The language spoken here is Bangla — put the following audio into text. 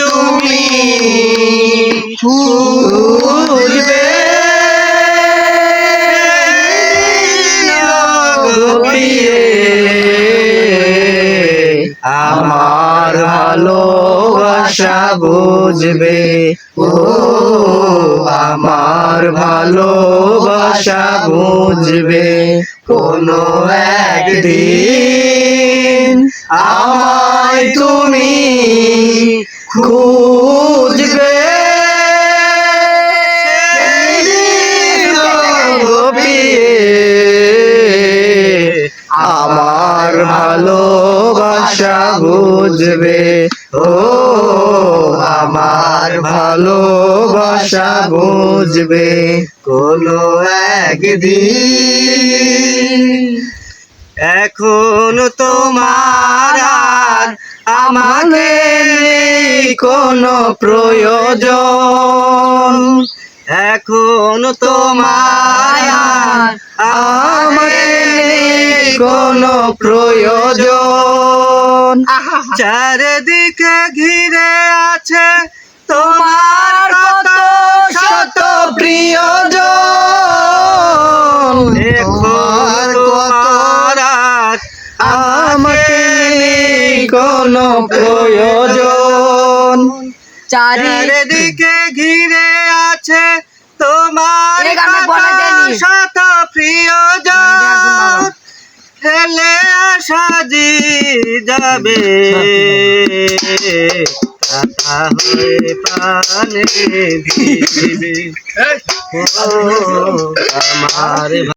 তুমি খুঁজবে আমার ভালোবাসা বুঝবে ও আমার ভালোবাসা বুঝবে কোনো একদিন আমায় তুমি খুঁজবে আমার ভালোবাসা বুঝবে ও আমার ভালোবাসা বুঝবে কোনো একদিন এখন তোমার আর আমাকে নেই কোনো প্রয়োজন এখন তোমার আর আমাকে নেই কোনো প্রয়োজন চারিদিকে ঘিরে আছে তোমার কত শত প্রিয়জন এখন তোমার আর আমাকে নেই কোনো প্রয়োজন চারিদিকে ঘিরে আছে তোমার কত শত প্রিয়জন ফেলে আসা যাবে কাটা হয়ে প্রাণে ভিজবে ও আমার